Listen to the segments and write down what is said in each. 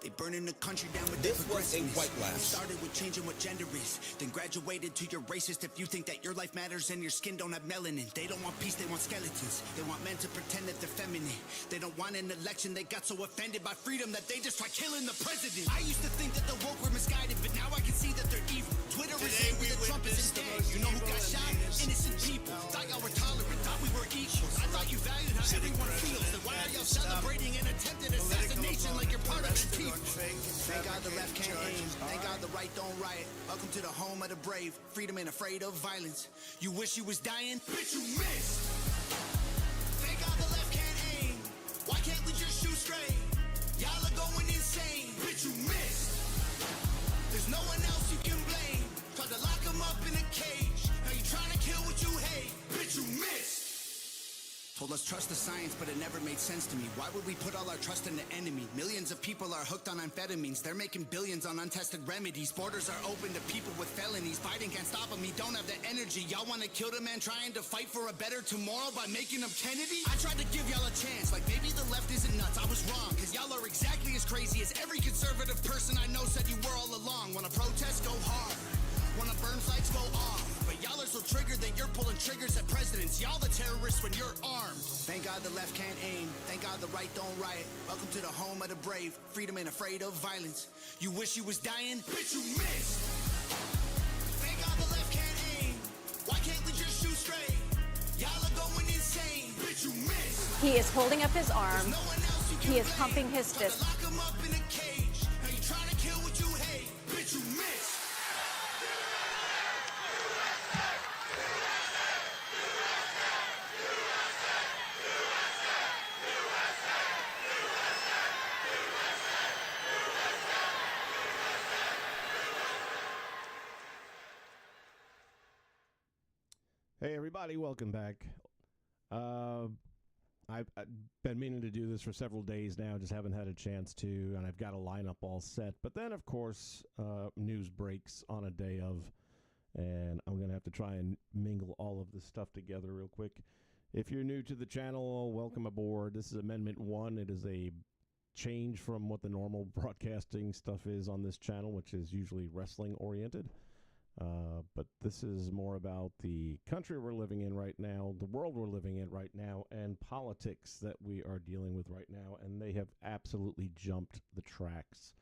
They burning the country down with This their was a progressiveness. white lash. We started with changing what gender is, then graduated to you're racist if you think that your life matters and your skin don't have melanin. They don't want peace, they want skeletons. They want men to pretend that they're feminine. They don't want an election, they got so offended by freedom that they just try killing the president. I used to think that the woke were misguided, but now I can see that they're evil. Twitter is angry that Trump isn't dead. You know who got shot? Innocent people. Thought y'all were tolerant, thought we were equals. I thought you valued how everyone feels. Then why are y'all celebrating an attempted assassination like you're part of the people? Thank God the left can't aim. Thank God the right don't riot. Welcome to the home of the brave. Freedom ain't afraid of violence. You wish you was dying? Bitch, you missed. Thank God the left can't aim. Why can't we just shoot straight? Y'all are going insane. Bitch, you missed. There's no one else you can blame. Tried to lock him up in a cage. Now you trying to kill what you hate. Bitch, you missed. Told us trust the science, but it never made sense to me. Why would we put all our trust in the enemy? Millions of people are hooked on amphetamines. They're making billions on untested remedies. Borders are open to people with felonies. Biden can't stop them, he don't have the energy. Y'all want to kill the man trying to fight for a better tomorrow by making him Kennedy? I tried to give y'all a chance, like maybe the left isn't nuts. I was wrong, cause y'all are exactly as crazy as every conservative person I know said you were all along. Wanna protest, go hard. Wanna burn flags, go off. But y'all are so triggered that you're pulling triggers at presidents. Y'all the terrorists when you're armed. Thank God the left can't aim. Thank God the right don't riot. Welcome to the home of the brave. Freedom ain't afraid of violence. You wish you was dying? Bitch, you missed. Thank God the left can't aim. Why can't we just shoot straight? Y'all are going insane. Bitch, you missed. He is holding up his arm. No one else you can He is blame. pumping his Try to fist. lock him up in a cage. Now you trying to kill what you hate. Bitch, you missed. Hey everybody, welcome back. I've been meaning to do this for several days now, just haven't had a chance to, and I've got a lineup all set. But then, of course, news breaks on a day of, and I'm going to have to try and mingle all of this stuff together real quick. If you're new to the channel, welcome aboard. This is Amendment 1. It is a change from what the normal broadcasting stuff is on this channel, which is usually wrestling-oriented. But this is more about the country we're living in right now, the world we're living in right now, and politics that we are dealing with right now. And they have absolutely jumped the tracks.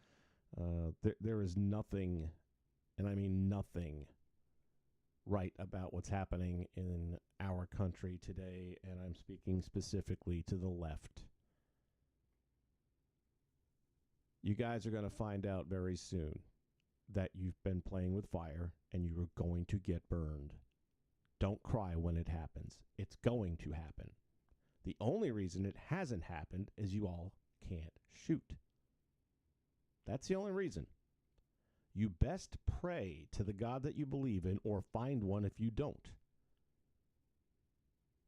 There is nothing, and I mean nothing, right about what's happening in our country today. And I'm speaking specifically to the left. You guys are going to find out very soon that you've been playing with fire and you are going to get burned. Don't cry when it happens. It's going to happen. The only reason it hasn't happened is you all can't shoot. That's the only reason. You best pray to the God that you believe in, or find one if you don't,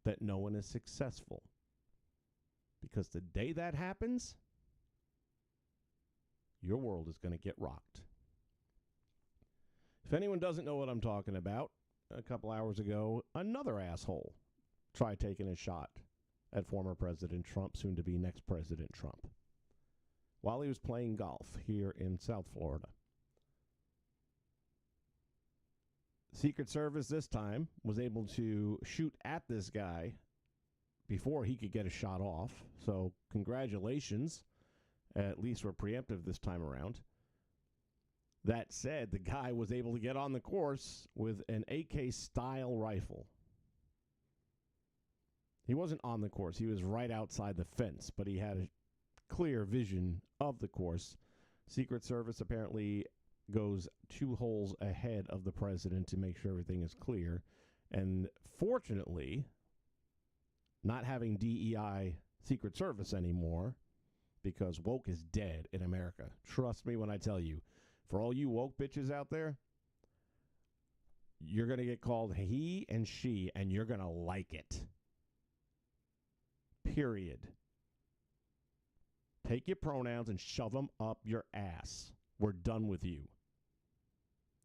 that no one is successful. Because the day that happens, your world is going to get rocked. If anyone doesn't know what I'm talking about, a couple hours ago, another asshole tried taking a shot at former President Trump, soon to be next President Trump, while he was playing golf here in South Florida. Secret Service this time was able to shoot at this guy before he could get a shot off. So congratulations. At least we're preemptive this time around. That said, the guy was able to get on the course with an AK-style rifle. He wasn't on the course. He was right outside the fence, but he had a clear vision of the course. Secret Service apparently goes 2 holes ahead of the president to make sure everything is clear. And fortunately, not having DEI Secret Service anymore, because woke is dead in America. Trust me when I tell you. For all you woke bitches out there, you're going to get called he and she, and you're going to like it. Period. Take your pronouns and shove them up your ass. We're done with you.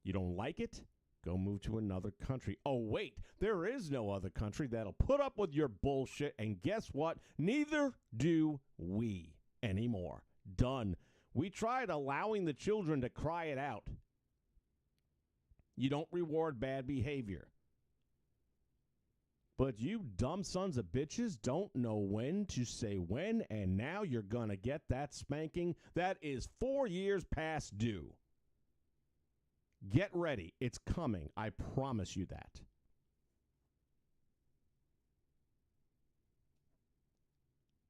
You don't like it? Go move to another country. Oh, wait, there is no other country that'll put up with your bullshit, and guess what? Neither do we anymore. Done. We tried allowing the children to cry it out. You don't reward bad behavior. But you dumb sons of bitches don't know when to say when, and now you're going to get that spanking that is 4 years past due. Get ready. It's coming. I promise you that.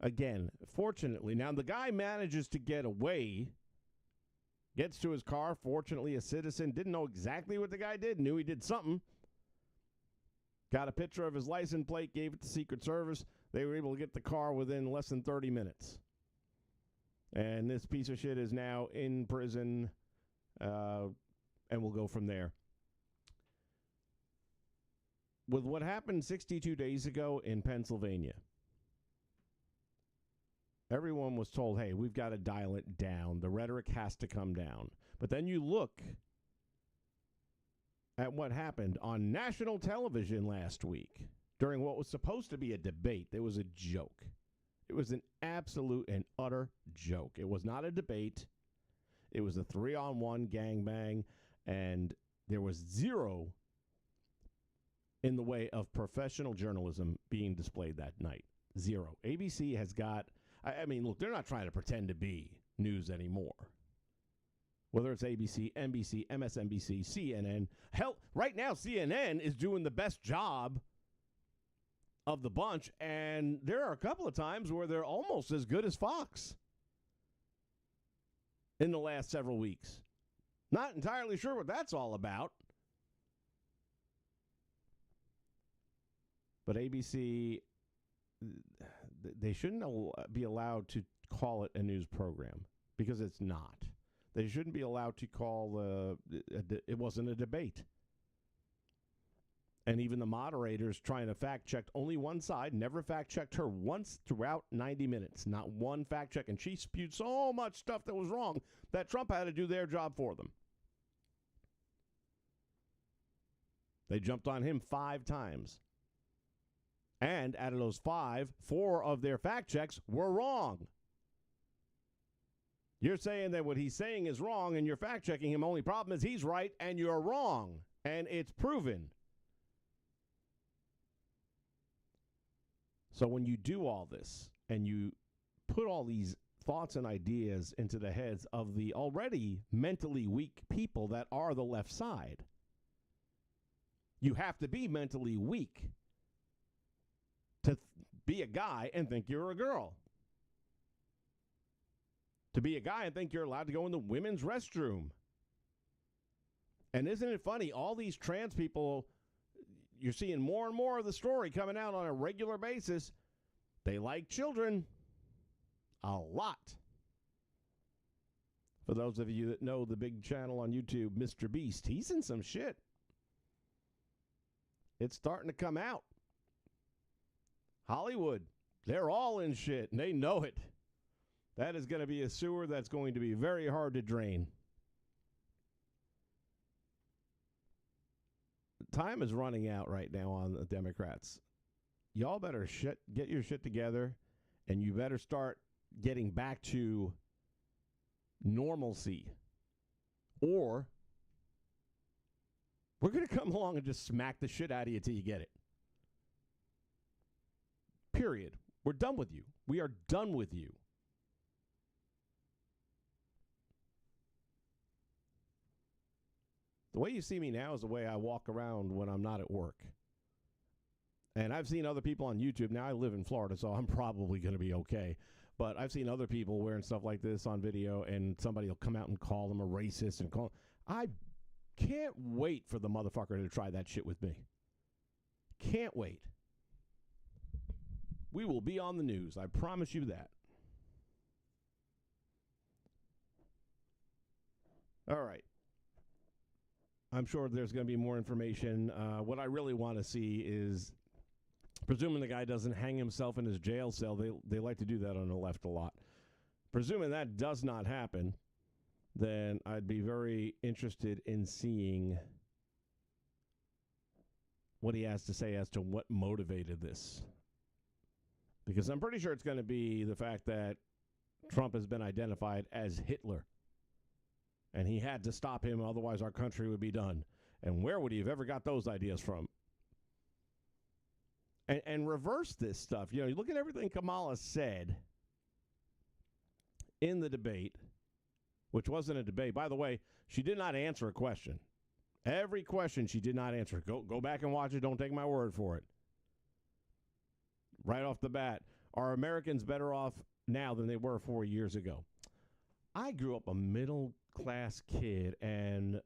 Again, fortunately, now the guy manages to get away, gets to his car, fortunately a citizen, didn't know exactly what the guy did, knew he did something. Got a picture of his license plate, gave it to Secret Service. They were able to get the car within less than 30 minutes. And this piece of shit is now in prison, and we'll go from there. With what happened 62 days ago in Pennsylvania, everyone was told, hey, we've got to dial it down. The rhetoric has to come down. But then you look at what happened on national television last week during what was supposed to be a debate. It was a joke. It was an absolute and utter joke. It was not a debate. It was a 3-on-1 gangbang, and there was zero in the way of professional journalism being displayed that night. Zero. ABC has got, I mean, look, they're not trying to pretend to be news anymore. Whether it's ABC, NBC, MSNBC, CNN. Hell, right now CNN is doing the best job of the bunch, and there are a couple of times where they're almost as good as Fox in the last several weeks. Not entirely sure what that's all about. But ABC, they shouldn't be allowed to call it a news program because it's not. They shouldn't be allowed to call it wasn't a debate. And even the moderators trying to fact check only one side, never fact checked her once throughout 90 minutes. Not one fact check. And she spewed so much stuff that was wrong that Trump had to do their job for them. They jumped on him 5 times. And out of those 5, 4 of their fact checks were wrong. You're saying that what he's saying is wrong and you're fact checking him. Only problem is he's right and you're wrong. And it's proven. So when you do all this and you put all these thoughts and ideas into the heads of the already mentally weak people that are the left side, you have to be mentally weak to be a guy and think you're a girl. To be a guy and think you're allowed to go in the women's restroom. And isn't it funny, all these trans people, you're seeing more and more of the story coming out on a regular basis. They like children a lot. For those of you that know the big channel on YouTube, Mr. Beast, he's in some shit. It's starting to come out. Hollywood, they're all in shit, and they know it. That is going to be a sewer that's going to be very hard to drain. Time is running out right now on the Democrats. Y'all better get your shit together, and you better start getting back to normalcy. Or we're going to come along and just smack the shit out of you till you get it. Period. We're done with you. We are done with you. The way you see me now is the way I walk around when I'm not at work. And I've seen other people on YouTube. Now, I live in Florida, so I'm probably going to be okay. But I've seen other people wearing stuff like this on video, and somebody will come out and call them a racist. And I can't wait for the motherfucker to try that shit with me. Can't wait. We will be on the news. I promise you that. All right. I'm sure there's going to be more information. What I really want to see is, presuming the guy doesn't hang himself in his jail cell, they like to do that on the left a lot. Presuming that does not happen, then I'd be very interested in seeing what he has to say as to what motivated this. Because I'm pretty sure it's going to be the fact that Trump has been identified as Hitler. And he had to stop him, otherwise our country would be done. And where would he have ever got those ideas from? And reverse this stuff. You look at everything Kamala said in the debate, which wasn't a debate. By the way, she did not answer a question. Every question she did not answer. Go back and watch it. Don't take my word for it. Right off the bat, are Americans better off now than they were 4 years ago? I grew up a middle-class kid, and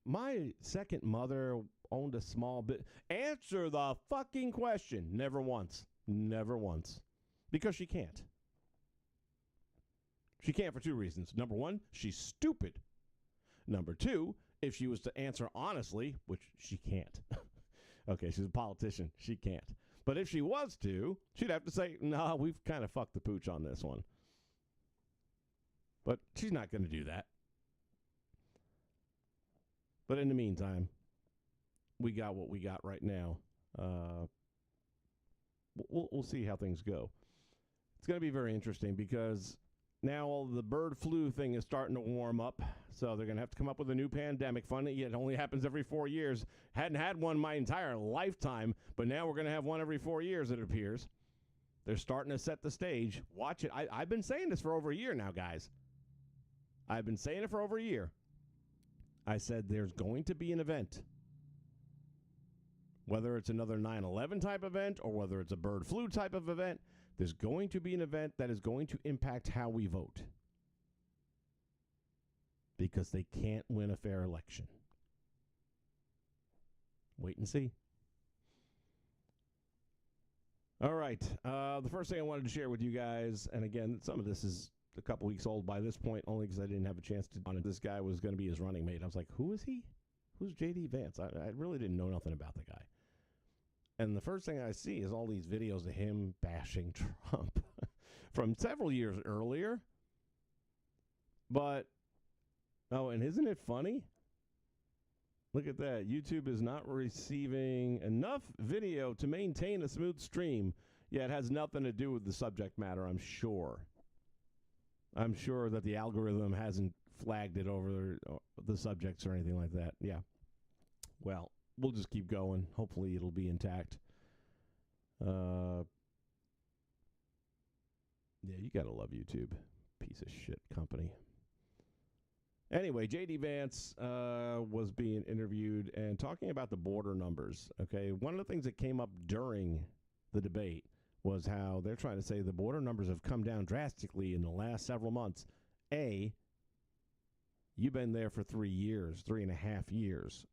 my second mother owned a small bit. Answer the fucking question. Never once. Never once. Because she can't. She can't for two reasons. Number one, she's stupid. Number two, if she was to answer honestly, which she can't. Okay, she's a politician. She can't. But if she was to, she'd have to say, no, we've kind of fucked the pooch on this one. But she's not going to do that. But in the meantime, we got what we got right now. We'll see how things go. It's going to be very interesting because now the bird flu thing is starting to warm up. So they're going to have to come up with a new pandemic fund. It only happens every 4 years. Hadn't had one my entire lifetime, but now we're going to have one every 4 years, it appears. They're starting to set the stage. Watch it. I've been saying this for over a year now, guys. I've been saying it for over a year. I said there's going to be an event. Whether it's another 9/11 type event or whether it's a bird flu type of event, there's going to be an event that is going to impact how we vote. Because they can't win a fair election. Wait and see. All right. The first thing I wanted to share with you guys, and again, some of this is a couple weeks old by this point, only because I didn't have a chance to on it. This guy was going to be his running mate. I was like, who is he? Who's J.D. Vance? I really didn't know nothing about the guy. And the first thing I see is all these videos of him bashing Trump from several years earlier. But, oh, and isn't it funny? Look at that. YouTube is not receiving enough video to maintain a smooth stream. Yeah, it has nothing to do with the subject matter, I'm sure. I'm sure that the algorithm hasn't flagged it over the subjects or anything like that. Yeah. Well, we'll just keep going. Hopefully it'll be intact. Yeah, you got to love YouTube. Piece of shit company. Anyway, J.D. Vance was being interviewed and talking about the border numbers. Okay, one of the things that came up during the debate was how they're trying to say the border numbers have come down drastically in the last several months. You've been there for 3 years, 3.5 years.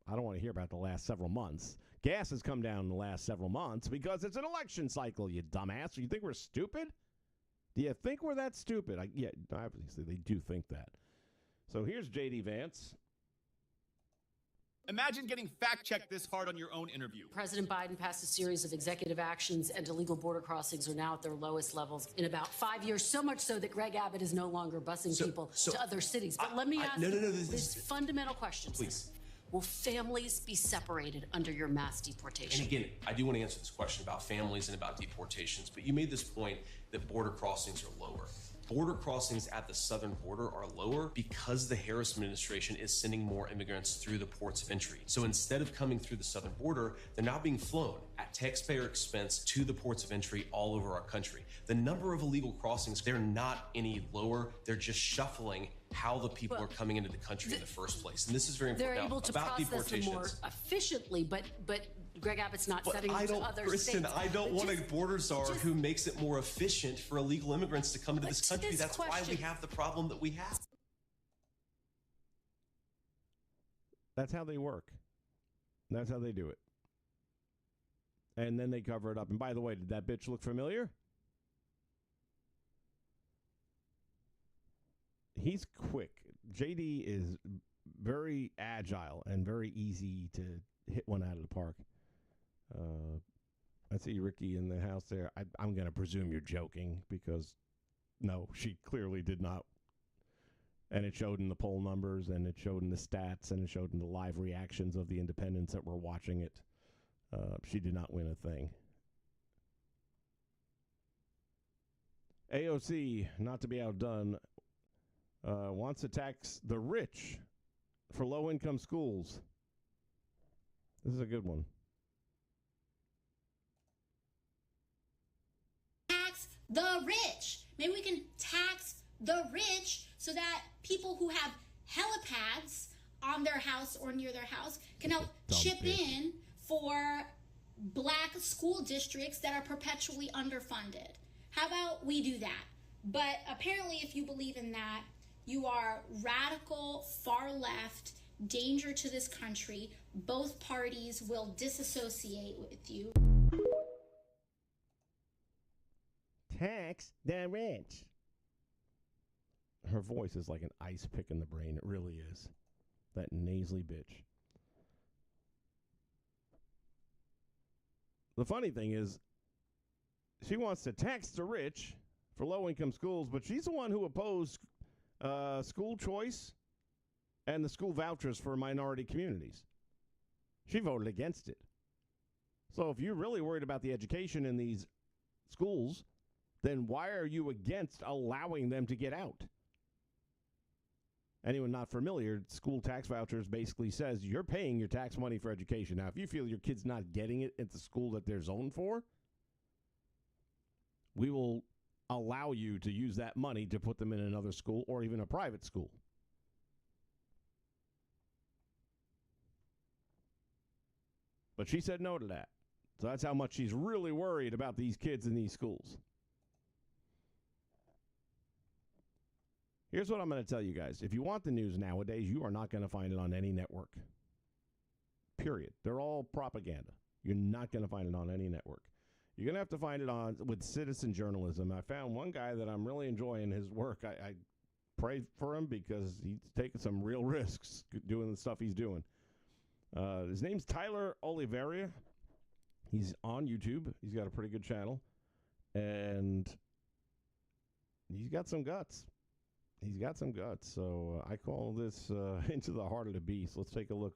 I don't want to hear about the last several months. Gas has come down in the last several months because it's an election cycle, you dumbass. You think we're stupid? Do you think we're that stupid? Yeah, obviously they do think that. So here's J.D. Vance. Imagine getting fact-checked this hard on your own interview. President Biden passed a series of executive actions, and illegal border crossings are now at their lowest levels in about 5 years, so much so that Greg Abbott is no longer busing people to other cities. But let me ask you this fundamental question. Please. Will families be separated under your mass deportation? And again, I do want to answer this question about families and about deportations, but you made this point that border crossings are lower. Border crossings at the southern border are lower because the Harris administration is sending more immigrants through the ports of entry. So instead of coming through the southern border, they're now being flown at taxpayer expense to the ports of entry all over our country. The number of illegal crossings, they're not any lower. They're just shuffling how the people are coming into the country in the first place. And this is very important. They're able to process them more efficiently, but Greg Abbott's not setting them to other Kristen, states. I don't want a border czar who makes it more efficient for illegal immigrants to come into this country. That's why we have the problem that we have. That's how they work. That's how they do it. And then they cover it up. And by the way, did that bitch look familiar? He's quick. JD is very agile and very easy to hit one out of the park. I see Ricky in the house there. I'm going to presume you're joking because, no, she clearly did not. And it showed in the poll numbers, and it showed in the stats, and it showed in the live reactions of the independents that were watching it. She did not win a thing. AOC, not to be outdone, wants to tax the rich for low-income schools. This is a good one. Tax the rich. Maybe we can tax the rich so that people who have helipads on their house or near their house can help chip in for black school districts that are perpetually underfunded. How about we do that? But apparently, if you believe in that, you are radical, far left, danger to this country. Both parties will disassociate with you. Tax the rich. Her voice is like an ice pick in the brain. It really is. That nasally bitch. The funny thing is, she wants to tax the rich for low-income schools, but she's the one who opposed school choice and the school vouchers for minority communities. She voted against it. So if you're really worried about the education in these schools, then why are you against allowing them to get out? Anyone not familiar, school tax vouchers basically says you're paying your tax money for education. Now, if you feel your kid's not getting it at the school that they're zoned for, we will allow you to use that money to put them in another school or even a private school. But she said no to that. So that's how much she's really worried about these kids in these schools. Here's what I'm going to tell you guys. If you want the news nowadays, you are not going to find it on any network. Period. They're all propaganda. You're not going to find it on any network. You're going to have to find it on with citizen journalism. I found one guy that I'm really enjoying his work. I pray for him because he's taking some real risks doing the stuff he's doing. His name's Tyler Oliveria. He's on YouTube. He's got a pretty good channel. And he's got some guts. He's got some guts. So I call this Into the Heart of the Beast. Let's take a look.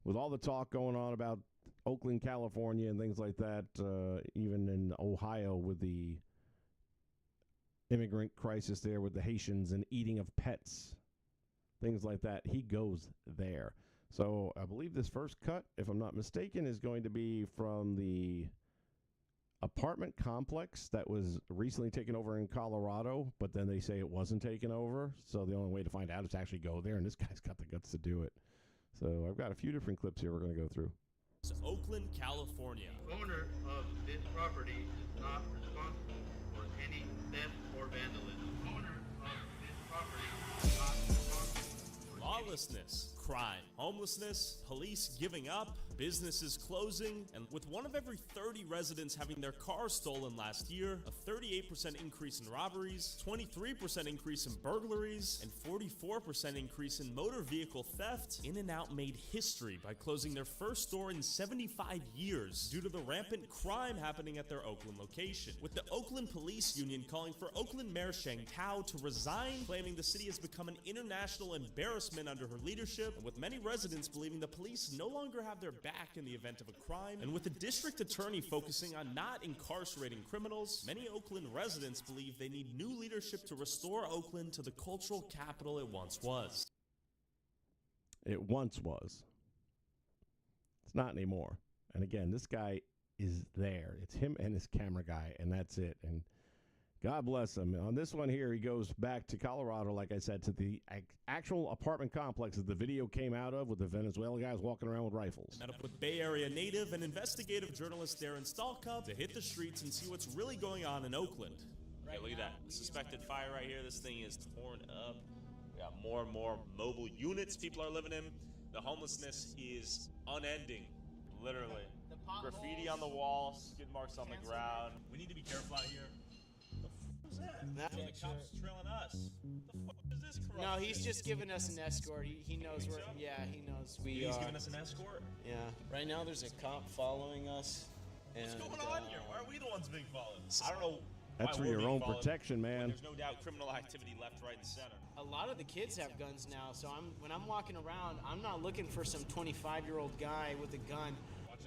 With all the talk going on about Oakland, California, and things like that, even in Ohio with the immigrant crisis there with the Haitians and eating of pets, things like that, he goes there. So I believe this first cut, if I'm not mistaken, is going to be from the apartment complex that was recently taken over in Colorado, but then they say it wasn't taken over. So the only way to find out is to actually go there, and this guy's got the guts to do it. So I've got a few different clips here we're going to go through. It's Oakland, California. The owner of this property is not responsible for any theft or vandalism. The owner of this property is not responsible for Lawlessness, crime, homelessness, police giving up, businesses closing, and with one of every 30 residents having their cars stolen last year, a 38% increase in robberies, 23% increase in burglaries, and 44% increase in motor vehicle theft, In-N-Out made history by closing their first store in 75 years due to the rampant crime happening at their Oakland location. With the Oakland Police Union calling for Oakland Mayor Sheng Tao to resign, claiming the city has become an international embarrassment under her leadership, and with many residents believing the police no longer have their back in the event of a crime, and with the district attorney focusing on not incarcerating criminals, many Oakland residents believe they need new leadership to restore Oakland to the cultural capital it once was. It once was. It's not anymore. And again, this guy is there. It's him and his camera guy, and that's it. And God bless him. On this one here, he goes back to Colorado, like I said, to the actual apartment complex that the video came out of with the Venezuelan guys walking around with rifles. Met up with Bay Area native and investigative journalist Darren Stalcup to hit the streets and see what's really going on in Oakland. Okay, look at that. The suspected fire right here. This thing is torn up. We got more and more mobile units people are living in. The homelessness is unending, literally. Graffiti on the wall, skid marks on the ground. We need to be careful out here. The cops trailing us. The fuck is this corrupt? No, he's just giving us an escort. He knows where. So? Yeah, he knows we He's giving us an escort? Yeah. Right now, there's a cop following us. And, what's going on here? Why are we the ones being followed? I don't know. That's for your own protection, man. There's no doubt criminal activity left, right, and center. A lot of the kids have guns now, so when I'm walking around, I'm not looking for some 25-year-old guy with a gun.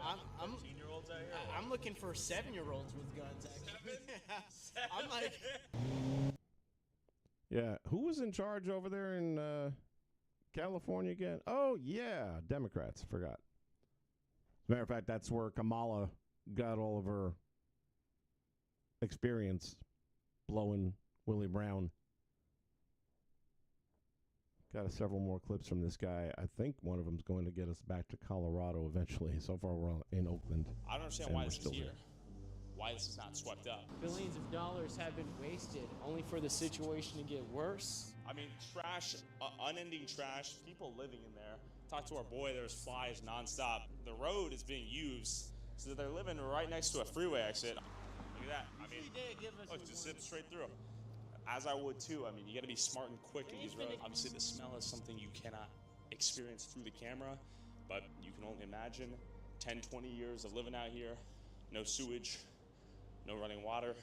I'm 13-year-olds out here. I'm looking for 7-year-olds with guns, actually. I'm like... Yeah, who was in charge over there in California again? Oh, yeah, Democrats. Forgot. As a matter of fact, that's where Kamala got all of her experience blowing Willie Brown. Got several more clips from this guy. I think one of them's going to get us back to Colorado eventually. So far, we're in Oakland. I don't understand why this is here. Why this is not swept up. Billions of dollars have been wasted only for the situation to get worse. I mean, trash, unending trash, people living in there. Talk to our boy, there's flies nonstop. The road is being used, so they're living right next to a freeway exit. Look at that. I mean, look, just zip straight through. As I would too. I mean, you got to be smart and quick in these roads. Obviously, the smell is something you cannot experience through the camera, but you can only imagine 10, 20 years of living out here, no sewage, no running water.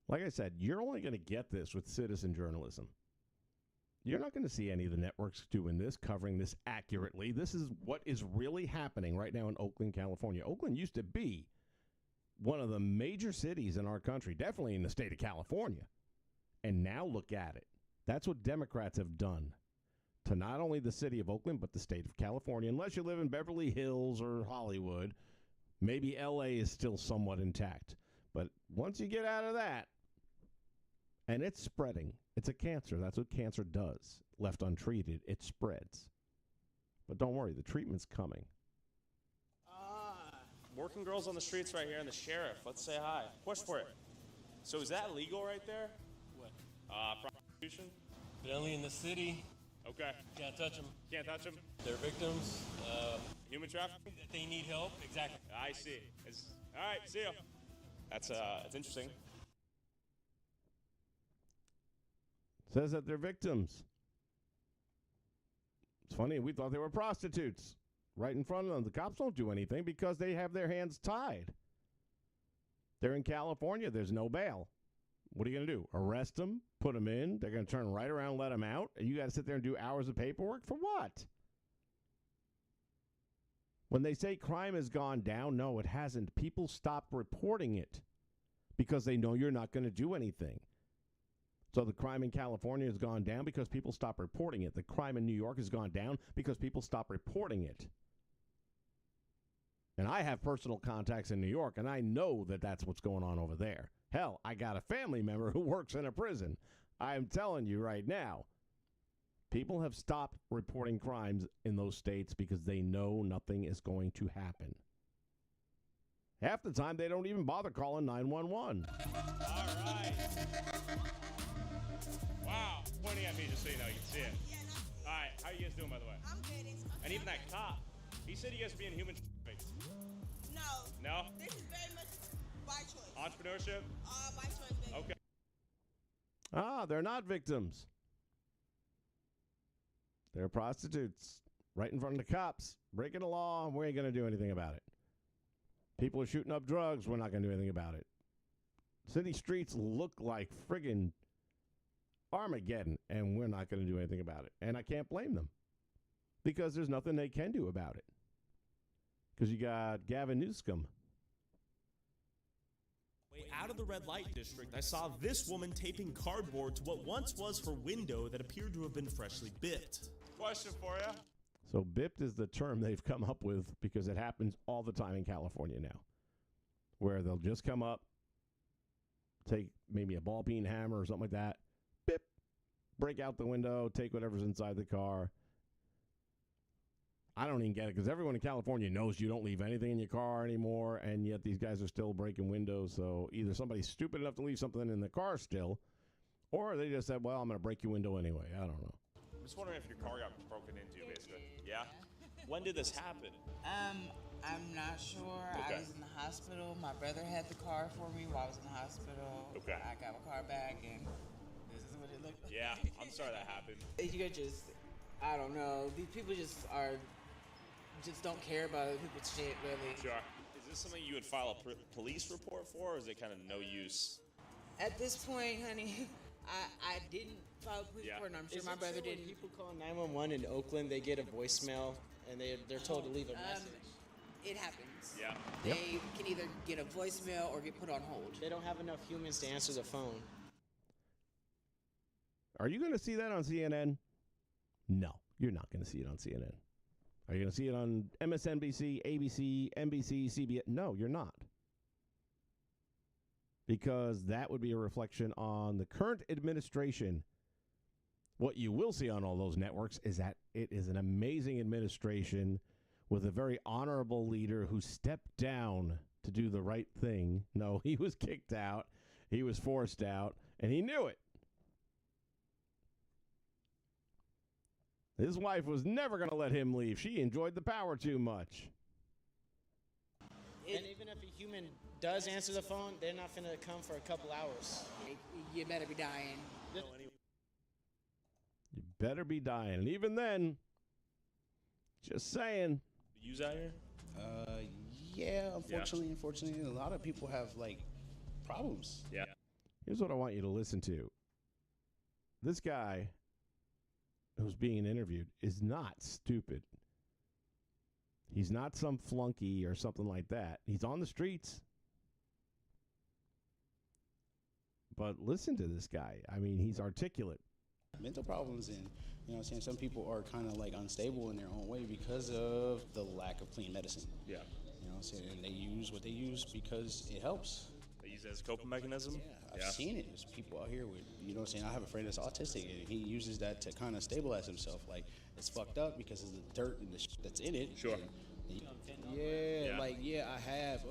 Like I said, you're only going to get this with citizen journalism. You're not going to see any of the networks doing this, covering this accurately. This is what is really happening right now in Oakland, California. Oakland used to be one of the major cities in our country, definitely in the state of California. And now look at it. That's what Democrats have done to not only the city of Oakland, but the state of California. Unless you live in Beverly Hills or Hollywood, maybe L.A. is still somewhat intact. But once you get out of that, and it's spreading. It's a cancer. That's what cancer does. Left untreated, it spreads. But don't worry, the treatment's coming. Working girls on the streets right here and the sheriff. Let's say hi. Question for you. So is that legal right there? What? Prostitution? But only in the city. Okay. Can't touch them. Can't touch them? They're victims. Human trafficking? They need help. Exactly. I see. All right, see ya. That's interesting. Says that they're victims. It's funny, we thought they were prostitutes. Right in front of them. The cops don't do anything because they have their hands tied. They're in California. There's no bail. What are you going to do? Arrest them? Put them in? They're going to turn right around and let them out? And you got to sit there and do hours of paperwork? For what? When they say crime has gone down, no, it hasn't. People stop reporting it because they know you're not going to do anything. So the crime in California has gone down because people stop reporting it. The crime in New York has gone down because people stop reporting it. And I have personal contacts in New York, and I know that that's what's going on over there. Hell, I got a family member who works in a prison. I'm telling you right now, people have stopped reporting crimes in those states because they know nothing is going to happen. Half the time, they don't even bother calling 911. All right. Wow. Pointing at me just so you know, you can see it. All right. How are you guys doing, by the way? I'm good. And even that cop, he said you guys are being human trafficked. No. No? This is very much by choice. Entrepreneurship? By choice, baby. Okay. Ah, they're not victims. They're prostitutes right in front of the cops, breaking the law. We ain't going to do anything about it. People are shooting up drugs. We're not going to do anything about it. City streets look like friggin' Armageddon, and we're not going to do anything about it. And I can't blame them because there's nothing they can do about it. Because you got Gavin Newsom. Way out of the red light district, I saw this woman taping cardboard to what once was her window that appeared to have been freshly bipped. Question for you. So bipped is the term they've come up with because it happens all the time in California now, where they'll just come up, take maybe a ball peen hammer or something like that, bip, break out the window, take whatever's inside the car. I don't even get it because everyone in California knows you don't leave anything in your car anymore, and yet these guys are still breaking windows. So either somebody's stupid enough to leave something in the car still, or they just said, well, I'm going to break your window anyway. I don't know. I'm just wondering if your car got broken into, basically. Yeah? When did this happen? I'm not sure. Okay. I was in the hospital. My brother had the car for me while I was in the hospital. Okay. I got my car back, and this is what it looked like. Yeah, I'm sorry that happened. You could I don't know. These people just don't care about other people's shit, really. Sure. Is this something you would file a police report for, or is it kind of no use? At this point, honey, I didn't file a police report, and I'm sure my brother didn't. People call 911 in Oakland, they get a voicemail, and they're told to leave a message. it happens. Yeah. They can either get a voicemail or get put on hold. They don't have enough humans to answer the phone. Are you going to see that on CNN? No, you're not going to see it on CNN. Are you going to see it on MSNBC, ABC, NBC, CBS? No, you're not. Because that would be a reflection on the current administration. What you will see on all those networks is that it is an amazing administration with a very honorable leader who stepped down to do the right thing. No, he was kicked out. He was forced out, and he knew it. His wife was never going to let him leave. She enjoyed the power too much. And even if a human does answer the phone, they're not going to come for a couple hours. You better be dying. You better be dying. And even then, just saying. Use out here? Yeah, unfortunately, a lot of people have, like, problems. Yeah. Here's what I want you to listen to. This guy who's being interviewed is not stupid. He's not some flunky or something like that. He's on the streets. But listen to this guy. I mean, he's articulate. Mental problems, and, you know what I'm saying, some people are kind of, like, unstable in their own way because of the lack of clean medicine. Yeah. You know what I'm saying? And they use what they use because it helps. They use it as a coping mechanism? Yeah, I've seen it. There's people out here with, you know what I'm saying, I have a friend that's autistic, and he uses that to kind of stabilize himself. Like, it's fucked up because of the dirt and the that's in it. Sure. I have.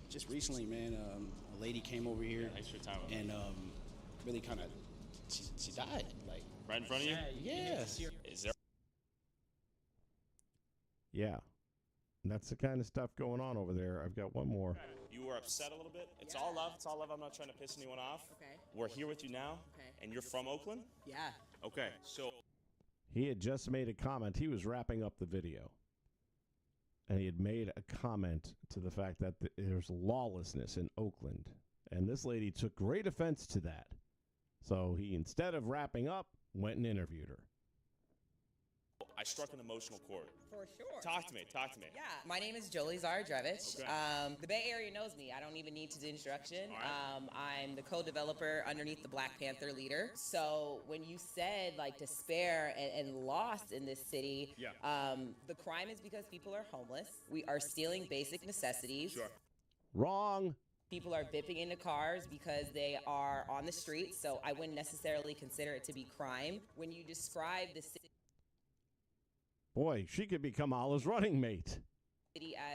Just recently, man, a lady came over here and really kind of, she died. Like, right in front of you? Yeah. Is there? Yeah. And that's the kind of stuff going on over there. I've got one more. You were upset a little bit. It's all love. It's all love. I'm not trying to piss anyone off. Okay. We're here with you now. Okay. And you're from Oakland? Yeah. Okay. So He had just made a comment. He was wrapping up the video. And he had made a comment to the fact that there's lawlessness in Oakland. And this lady took great offense to that. So he, instead of wrapping up, went and interviewed her. I struck an emotional chord. For sure. Talk to me. Yeah, my name is Jolie Zaradrevich. Okay. The Bay Area knows me. I don't even need to do introduction. All right. I'm the co-developer underneath the Black Panther leader. So when you said like despair and loss in this city, the crime is because people are homeless. We are stealing basic necessities. Sure. Wrong. People are bipping into cars because they are on the streets. So I wouldn't necessarily consider it to be crime. When you describe the city Boy, she could become Allah's running mate.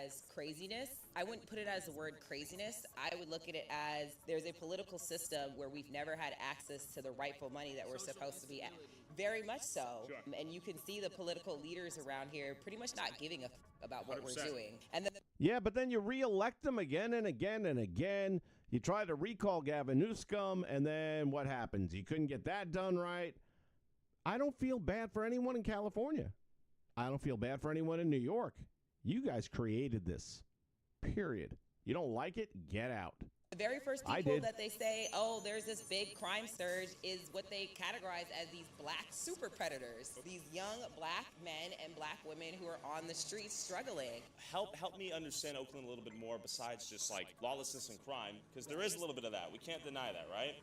as craziness, I wouldn't put it as the word craziness. I would look at it as there's a political system where we've never had access to the rightful money that we're supposed to be at. Very much so. Sure. And you can see the political leaders around here pretty much not giving a about what 100%. we're doing. And then Yeah, but then you re-elect them again and again and again. You try to recall Gavin Newsom, and then what happens? You couldn't get that done right. I don't feel bad for anyone in California. I don't feel bad for anyone in New York. You guys created this. Period. You don't like it? Get out. the very first people that they say, oh, there's this big crime surge is what they categorize as these black super predators. These young black men and black women who are on the streets struggling. Help me understand Oakland a little bit more besides just like lawlessness and crime, because there is a little bit of that. We can't deny that, right?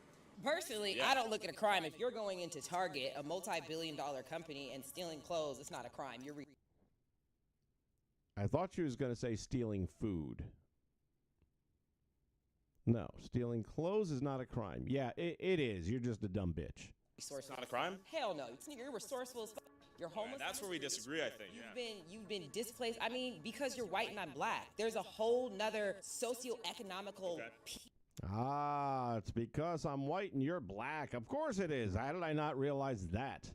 Personally, I don't look at a crime. If you're going into Target, a multi-billion-dollar company, and stealing clothes, it's not a crime. I thought she was going to say stealing food. No, stealing clothes is not a crime. Yeah, it is. You're just a dumb bitch. It's not a crime? Hell no. You're resourceful as fuck. You're homeless. That's where we disagree, I think. You've been displaced. I mean, because you're white and I'm black. There's a whole nother socioeconomical It's because I'm white and you're black. Of course it is. How did I not realize that?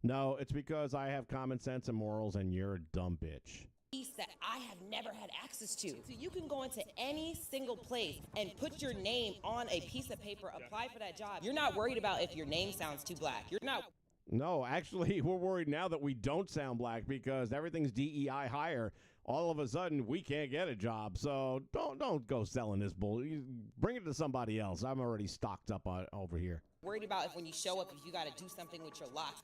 No, it's because I have common sense and morals and you're a dumb bitch. That I have never had access to. So you can go into any single place and put your name on a piece of paper, apply for that job. You're not worried about if your name sounds too black. You're not. No, actually, we're worried now that we don't sound black because everything's DEI higher. All of a sudden, we can't get a job. So don't go selling this bull. Bring it to somebody else. I'm already stocked up over here. Worried about if when you show up, if you got to do something with your locks.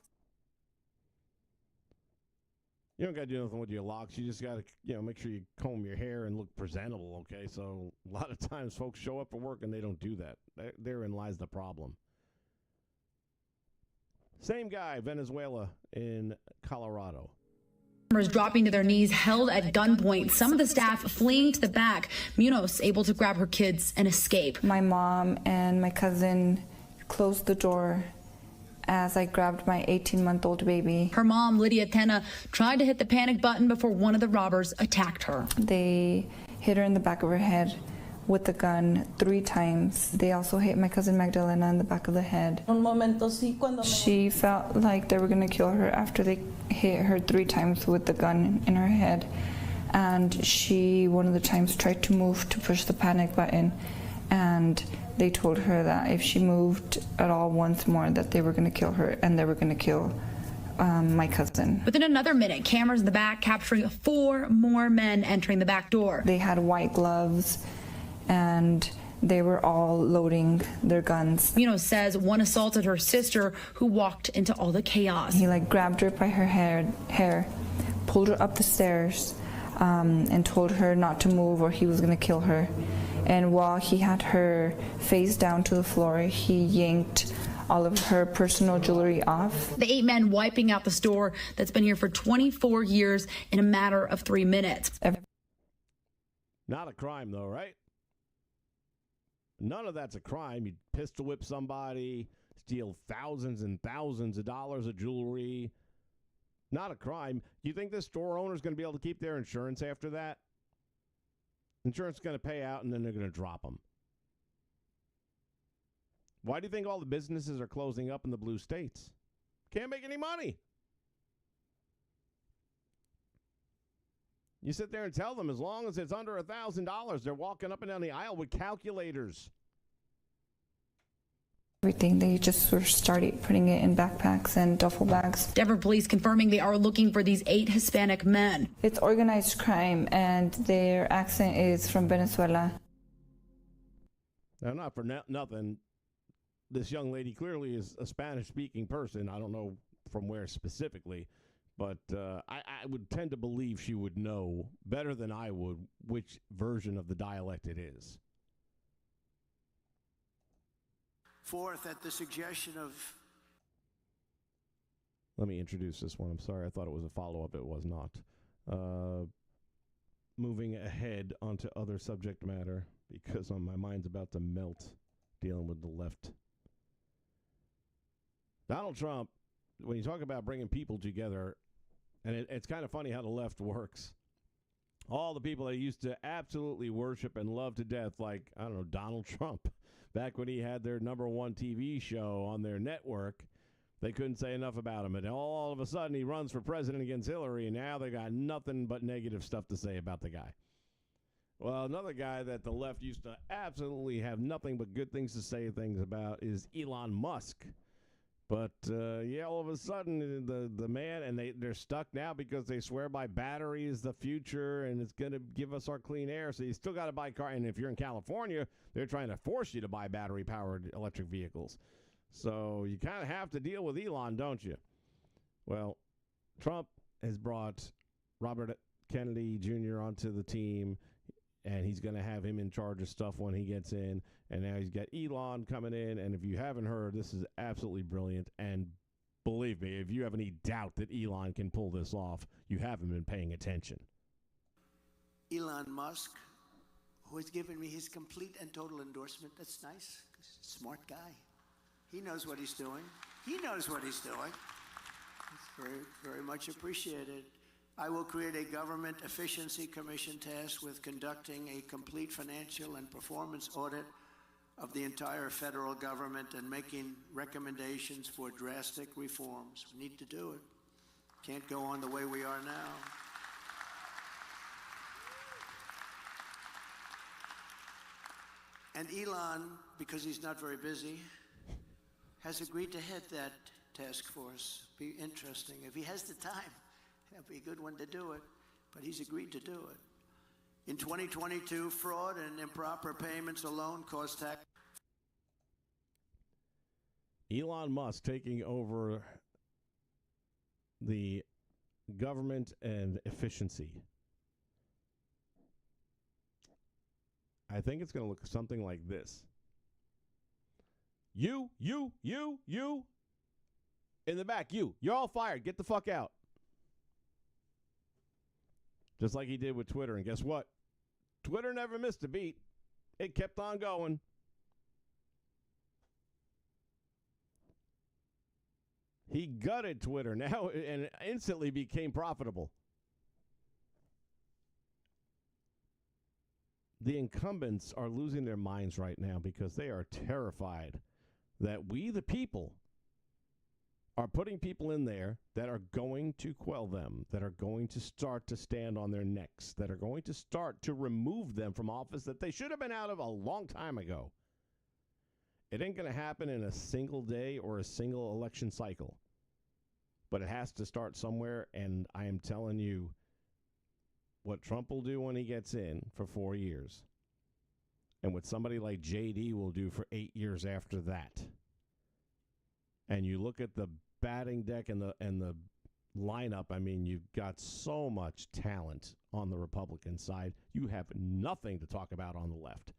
You don't got to do nothing with your locks. You just got to, make sure you comb your hair and look presentable, okay? So a lot of times folks show up for work and they don't do that. Therein lies the problem. Same guy, Venezuela in Colorado. Dropping to their knees, held at gunpoint. Some of the staff fleeing to the back. Munoz able to grab her kids and escape. My mom and my cousin closed the door as I grabbed my 18-month-old baby. Her mom, Lydia Tena, tried to hit the panic button before one of the robbers attacked her. They hit her in the back of her head with the gun 3 times. They also hit my cousin Magdalena in the back of the head. She felt like they were going to kill her after they hit her 3 times with the gun in her head. And she, one of the times, tried to move to push the panic button. And they told her that if she moved at all once more, that they were going to kill her and they were going to kill my cousin. Within another minute, cameras in the back capturing 4 more men entering the back door. They had white gloves and they were all loading their guns. Munoz says one assaulted her sister, who walked into all the chaos. He grabbed her by her hair, pulled her up the stairs, and told her not to move or he was going to kill her. And while he had her face down to the floor, he yanked all of her personal jewelry off. The 8 men wiping out the store that's been here for 24 years in a matter of 3 minutes. Not a crime, though, right? None of that's a crime. You pistol whip somebody, steal thousands and thousands of dollars of jewelry. Not a crime. You think this store owner is going to be able to keep their insurance after that? Insurance is going to pay out, and then they're going to drop them. Why do you think all the businesses are closing up in the blue states? Can't make any money. You sit there and tell them as long as it's under $1,000, they're walking up and down the aisle with calculators. Everything. They just sort of started putting it in backpacks and duffel bags. Denver police confirming they are looking for these 8 Hispanic men. It's organized crime, and their accent is from Venezuela. Now, not for nothing, this young lady clearly is a Spanish-speaking person. I don't know from where specifically, but I would tend to believe she would know better than I would which version of the dialect it is. Fourth, at the suggestion of... Let me introduce this one. I'm sorry, I thought it was a follow-up. It was not. Moving ahead onto other subject matter, because my mind's about to melt dealing with the left. Donald Trump, when you talk about bringing people together, and it's kind of funny how the left works. All the people that used to absolutely worship and love to death, like, I don't know, Donald Trump, back when he had their #1 TV show on their network, they couldn't say enough about him. And all of a sudden, he runs for president against Hillary, and now they got nothing but negative stuff to say about the guy. Well, another guy that the left used to absolutely have nothing but good things to say things about is Elon Musk. But, all of a sudden, the man, and they're stuck now because they swear by battery is the future and it's going to give us our clean air. So you still got to buy car. And if you're in California, they're trying to force you to buy battery-powered electric vehicles. So you kind of have to deal with Elon, don't you? Well, Trump has brought Robert Kennedy Jr. onto the team, and he's going to have him in charge of stuff when he gets in. And now he's got Elon coming in, and if you haven't heard, this is absolutely brilliant. And believe me, if you have any doubt that Elon can pull this off, you haven't been paying attention. Elon Musk, who has given me his complete and total endorsement. That's nice. Smart guy. He knows what he's doing. He knows what he's doing. It's very, very much appreciated. I will create a government efficiency commission tasked with conducting a complete financial and performance audit of the entire federal government and making recommendations for drastic reforms. We need to do it. Can't go on the way we are now. And Elon, because he's not very busy, has agreed to head that task force. Be interesting. If he has the time, that'd be a good one to do it. But he's agreed to do it. In 2022, fraud and improper payments alone caused tax. Elon Musk taking over the government and efficiency. I think it's going to look something like this. You, in the back, you're all fired. Get the fuck out. Just like he did with Twitter. And guess what? Twitter never missed a beat. It kept on going. He gutted Twitter now and instantly became profitable. The incumbents are losing their minds right now because they are terrified that we, the people, are putting people in there that are going to quell them, that are going to start to stand on their necks, that are going to start to remove them from office that they should have been out of a long time ago. It ain't going to happen in a single day or a single election cycle. But it has to start somewhere, and I am telling you what Trump will do when he gets in for 4 years, and what somebody like JD will do for 8 years after that. And you look at the batting deck and the lineup, I mean, you've got so much talent on the Republican side. You have nothing to talk about on the left.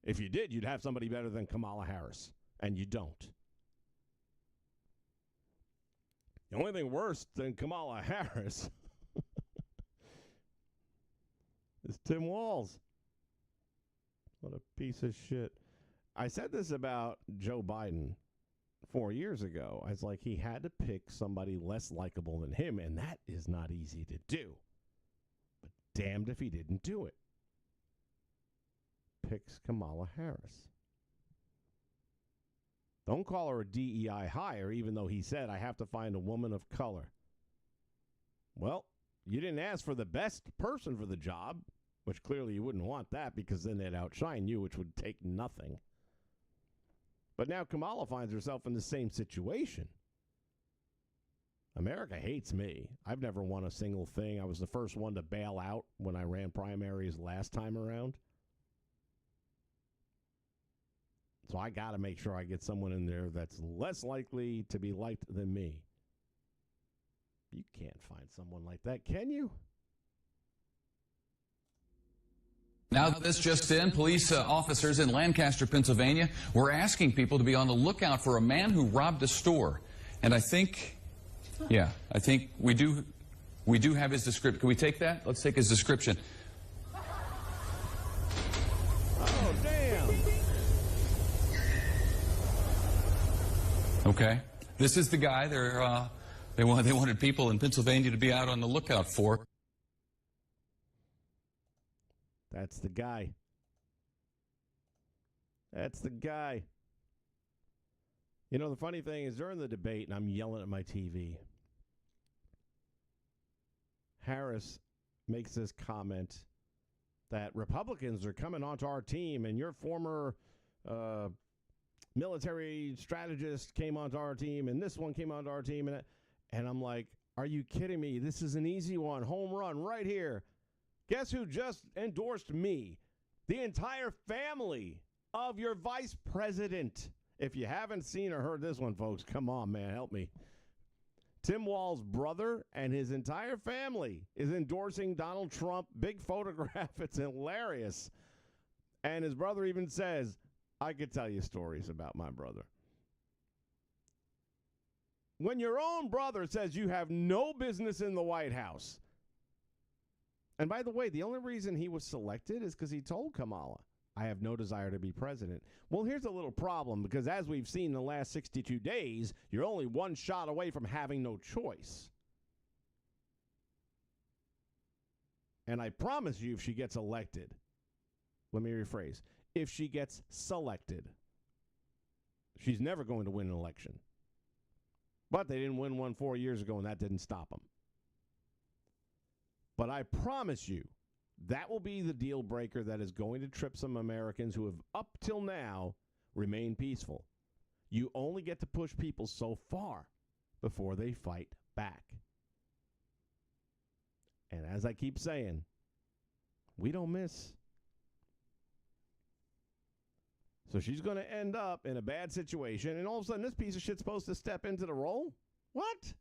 If you did, you'd have somebody better than Kamala Harris, and you don't. The only thing worse than Kamala Harris is Tim Walz. What a piece of shit. I said this about Joe Biden 4 years ago. I was like, he had to pick somebody less likable than him, and that is not easy to do. But damned if he didn't do it. Picks Kamala Harris. Don't call her a DEI hire, even though he said, I have to find a woman of color. Well, you didn't ask for the best person for the job, which clearly you wouldn't want that because then they'd outshine you, which would take nothing. But now Kamala finds herself in the same situation. America hates me. I've never won a single thing. I was the first one to bail out when I ran primaries last time around. So I got to make sure I get someone in there that's less likely to be liked than me. You can't find someone like that, can you? Now, this just in, police officers in Lancaster, Pennsylvania, were asking people to be on the lookout for a man who robbed a store. And I think we do have his description. Can we take that? Let's take his description. Oh, damn. Okay. This is the guy they wanted people in Pennsylvania to be out on the lookout for. That's the guy. That's the guy. You know, the funny thing is during the debate, and I'm yelling at my TV, Harris makes this comment that Republicans are coming onto our team and your former military strategist came onto our team and this one came onto our team. And I'm like, are you kidding me? This is an easy one. Home run right here. Guess who just endorsed me? The entire family of your vice president. If you haven't seen or heard this one, folks, come on, man, help me. Tim Walz's brother and his entire family is endorsing Donald Trump. Big photograph. It's hilarious. And his brother even says, I could tell you stories about my brother. When your own brother says you have no business in the White House. And by the way, the only reason he was selected is because he told Kamala, I have no desire to be president. Well, here's a little problem, because as we've seen in the last 62 days, you're only one shot away from having no choice. And I promise you, if she gets elected, let me rephrase, if she gets selected, she's never going to win an election. But they didn't win one 4 years ago, and that didn't stop them. But I promise you, that will be the deal breaker that is going to trip some Americans who have up till now remained peaceful. You only get to push people so far before they fight back. And as I keep saying, we don't miss. So she's going to end up in a bad situation, and all of a sudden this piece of shit's supposed to step into the role? What?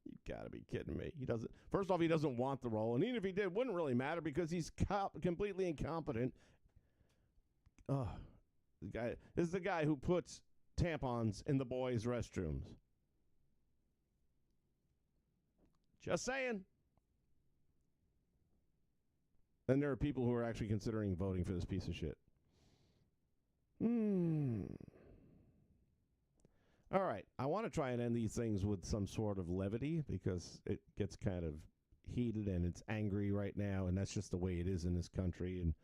You gotta be kidding me. He doesn't. First off, he doesn't want the role, and even if he did, it wouldn't really matter because he's completely incompetent. Oh, this is the guy who puts tampons in the boys' restrooms. Just saying. And there are people who are actually considering voting for this piece of shit. All right, I want to try and end these things with some sort of levity because it gets kind of heated and it's angry right now, and that's just the way it is in this country, and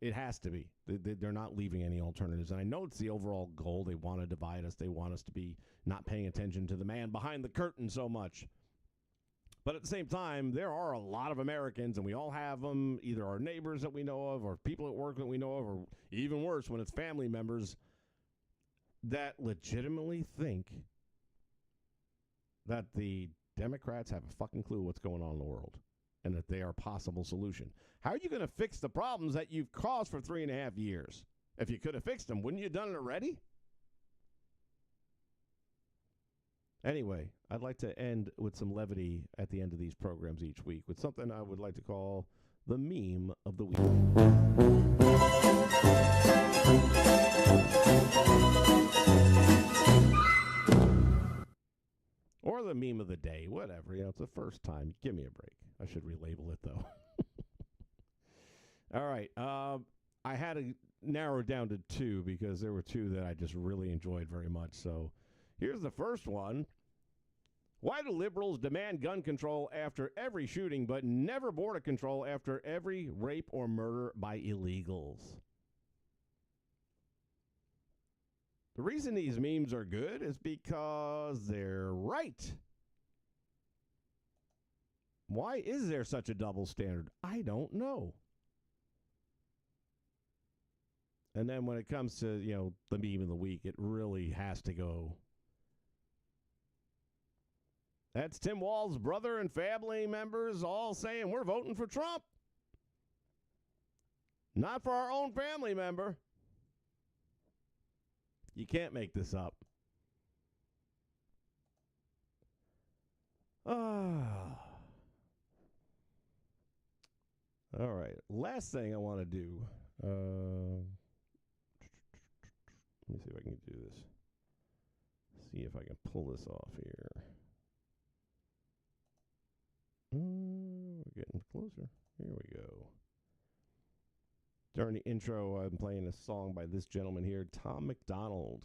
it has to be. They're not leaving any alternatives, and I know it's the overall goal. They want to divide us. They want us to be not paying attention to the man behind the curtain so much. But at the same time, there are a lot of Americans, and we all have them, either our neighbors that we know of or people at work that we know of, or even worse, when it's family members that legitimately think that the Democrats have a fucking clue what's going on in the world and that they are a possible solution. How are you going to fix the problems that you've caused for 3.5 years? If you could have fixed them, wouldn't you have done it already? Anyway, I'd like to end with some levity at the end of these programs each week with something I would like to call the meme of the week. Or the meme of the day, whatever. You know, it's the first time. Give me a break. I should relabel it, though. All right. I had to narrow it down to two because there were two that I just really enjoyed very much. So here's the first one. Why do liberals demand gun control after every shooting but never border control after every rape or murder by illegals? The reason these memes are good is because they're right. Why is there such a double standard? I don't know. And then when it comes to, you know, the meme of the week, it really has to go. That's Tim Wall's brother and family members all saying we're voting for Trump. Not for our own family member. You can't make this up. All right. Last thing I want to do. Let me see if I can do this. See if I can pull this off here. We're getting closer. Here we go. During the intro, I'm playing a song by this gentleman here, Tom McDonald.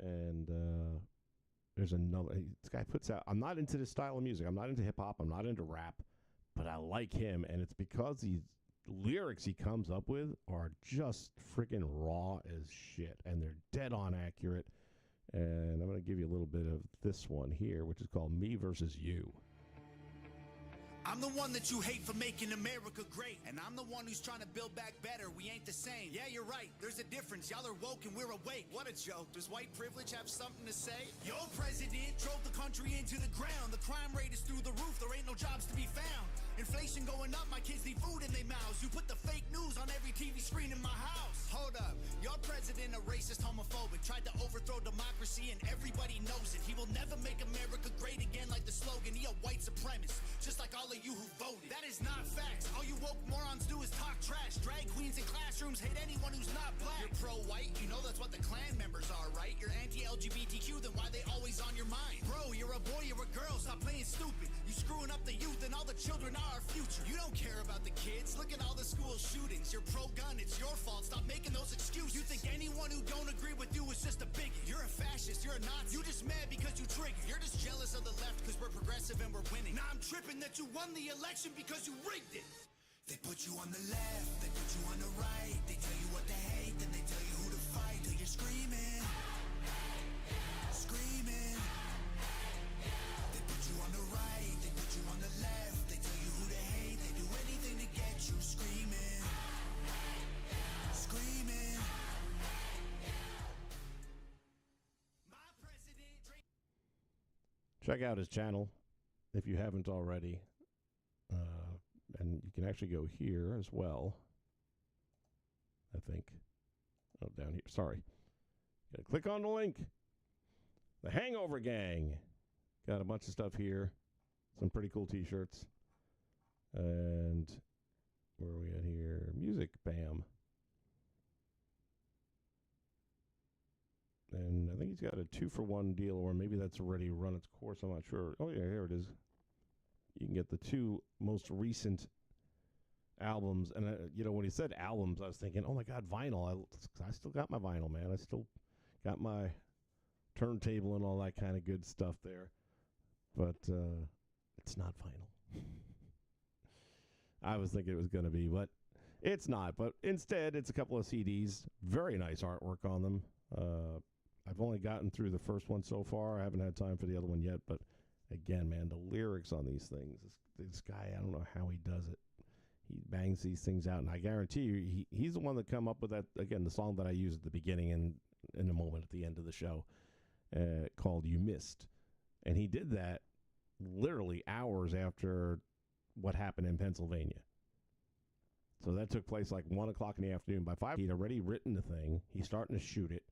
And there's another. This guy puts out. I'm not into this style of music. I'm not into hip hop. I'm not into rap. But I like him. And it's because these lyrics he comes up with are just freaking raw as shit. And they're dead on accurate. And I'm going to give you a little bit of this one here, which is called Me Versus You. I'm the one that you hate for making America great. And I'm the one who's trying to build back better. We ain't the same. Yeah, you're right. There's a difference. Y'all are woke and we're awake. What a joke. Does white privilege have something to say? Your president drove the country into the ground. The crime rate is through the roof. There ain't no jobs to be found. Inflation going up. My kids need food in their mouths. You put the fake news on every TV screen in my house. Hold up. Your president a racist, homophobic. Tried to overthrow democracy and everybody knows it. He will never make America great again like the slogan. He a white supremacist. Just like all of you who voted. That is not facts. All you woke morons do is talk trash. Drag queens in classrooms hate anyone who's not black. You're pro-white, you know that's what the Klan members are, right? You're anti-LGBTQ, then why they always on your mind? Bro, you're a boy, you're a girl, stop playing stupid. You screwing up the youth and all the children are our future. You don't care about the kids, look at all the school shootings. You're pro-gun, it's your fault, stop making those excuses. You think anyone who don't agree with you is just a bigot. You're a fascist, you're a Nazi. You just mad because you triggered. You're just jealous of the left because we're progressive and we're winning. Now I'm tripping that you won the election because you rigged it. They put you on the left, they put you on the right. They tell you what to hate, then they tell you who to fight. Till you're screaming, screaming. They put you on the right, they put you on the left. They tell you who to hate, they do anything to get you screaming, screaming. Check out his channel if you haven't already. And you can actually go here as well. I think. Oh, down here. Sorry. Gotta click on the link. The Hangover Gang. Got a bunch of stuff here. Some pretty cool T-shirts. And where are we at here? Music, bam. And I think he's got a 2-for-1 deal, or maybe that's already run its course. I'm not sure. Oh, yeah, here it is. You can get the 2 most recent albums. And, when he said albums, I was thinking, oh, my God, vinyl. I still got my vinyl, man. I still got my turntable and all that kind of good stuff there. But it's not vinyl. I was thinking it was going to be, but it's not. But instead, it's a couple of CDs. Very nice artwork on them. I've only gotten through the first one so far. I haven't had time for the other one yet. But again, man, the lyrics on these things. This guy, I don't know how he does it. He bangs these things out. And I guarantee you, he's the one that come up with that, again, the song that I use at the beginning and in a moment at the end of the show called You Missed. And he did that literally hours after what happened in Pennsylvania. So that took place like 1 o'clock in the afternoon. By 5, he'd already written the thing. He's starting to shoot it,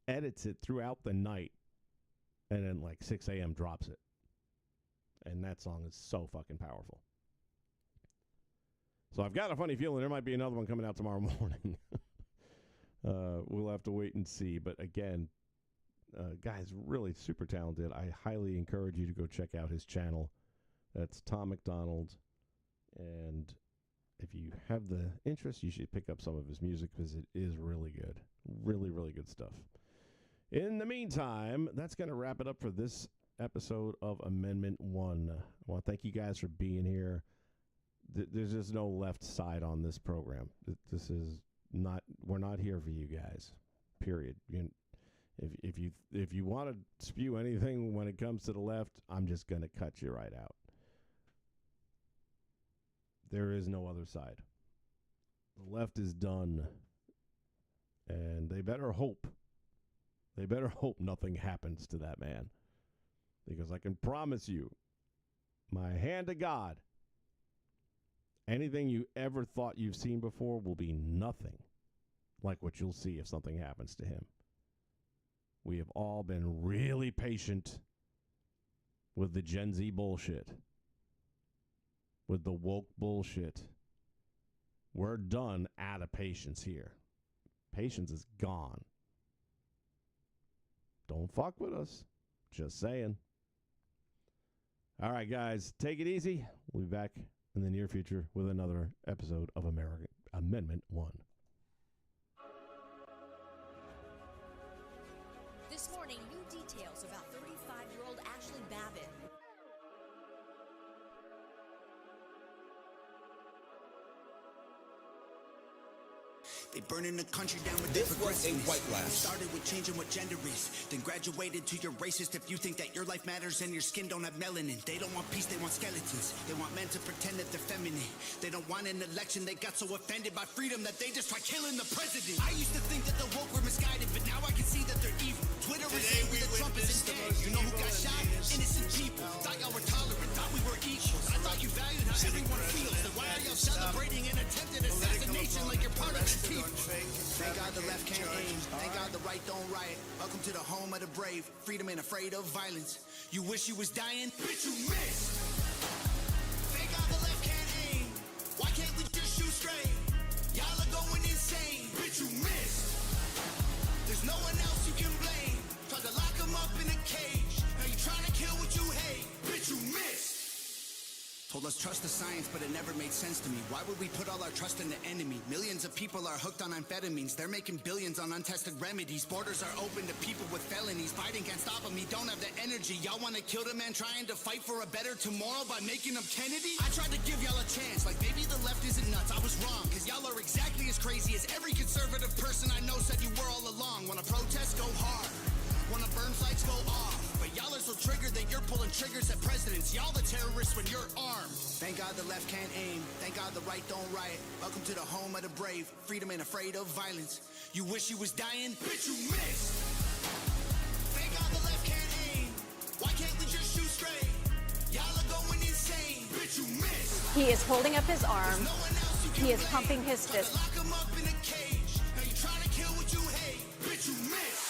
edits it throughout the night, and then like 6 a.m. drops it. And that song is so fucking powerful. So I've got a funny feeling there might be another one coming out tomorrow morning. We'll have to wait and see. But again, guy's really super talented. I highly encourage you to go check out his channel. That's Tom McDonald. And if you have the interest, you should pick up some of his music because it is really good. Really, really good stuff. In the meantime, that's going to wrap it up for this episode of Amendment 1. I want to thank you guys for being here. There's just no left side on this program. This is not, we're not here for you guys, period. If you want to spew anything when it comes to the left, I'm just going to cut you right out. There is no other side. The left is done. And they better hope nothing happens to that man. Because I can promise you, my hand to God, anything you ever thought you've seen before will be nothing like what you'll see if something happens to him. We have all been really patient with the Gen Z bullshit, with the woke bullshit. We're done out of patience here. Patience is gone. Don't fuck with us. Just saying. All right, guys, take it easy. We'll be back in the near future with another episode of Amendment 1. This morning, new details about 35-year-old Ashley Babbitt. They burning the country down with this their was a white lie. Started with changing what gender is, then graduated to you're racist if you think that your life matters and your skin don't have melanin. They don't want peace, they want skeletons. They want men to pretend that they're feminine. They don't want an election, they got so offended by freedom that they just try killing the president. I used to think that the woke were misguided, but now I can see that they're evil. Twitter is saying that Trump isn't dead. You know who got shot? Innocent people. Thought y'all were tolerant, thought we were equals. I thought you valued how everyone feels. Then why are y'all celebrating an attempted assassination like you're part of that team? Thank God the left can't aim. Thank God the right don't riot. Welcome to the home of the brave. Freedom ain't afraid of violence. You wish you was dying? Bitch, you missed. Thank God the left can't aim. Why can't we just shoot straight? Y'all are going insane. Bitch, you missed. There's no one else you can blame. Tried to lock them up in a cage. Now you trying to kill what you hate. Bitch, you missed. Told us trust the science, but it never made sense to me. Why would we put all our trust in the enemy? Millions of people are hooked on amphetamines. They're making billions on untested remedies. Borders are open to people with felonies. Biden can't stop them, he don't have the energy. Y'all want to kill the man trying to fight for a better tomorrow by making him Kennedy? I tried to give y'all a chance, like maybe the left isn't nuts. I was wrong, cause y'all are exactly as crazy as every conservative person I know said you were all along. Wanna protest, go hard. Wanna burn flags, go off. But y'all are so triggered that you're pulling triggers at presidents. Y'all the terrorists when you're armed. Thank God the left can't aim. Thank God the right don't riot. Welcome to the home of the brave. Freedom ain't afraid of violence. You wish you was dying? Bitch, you missed. Thank God the left can't aim. Why can't we just shoot straight? Y'all are going insane. Bitch, you missed. He is holding up his arm. No one else you can He is blame. pumping his fist. Lock him up in a cage. Now you trying to kill what you hate. Bitch, you missed.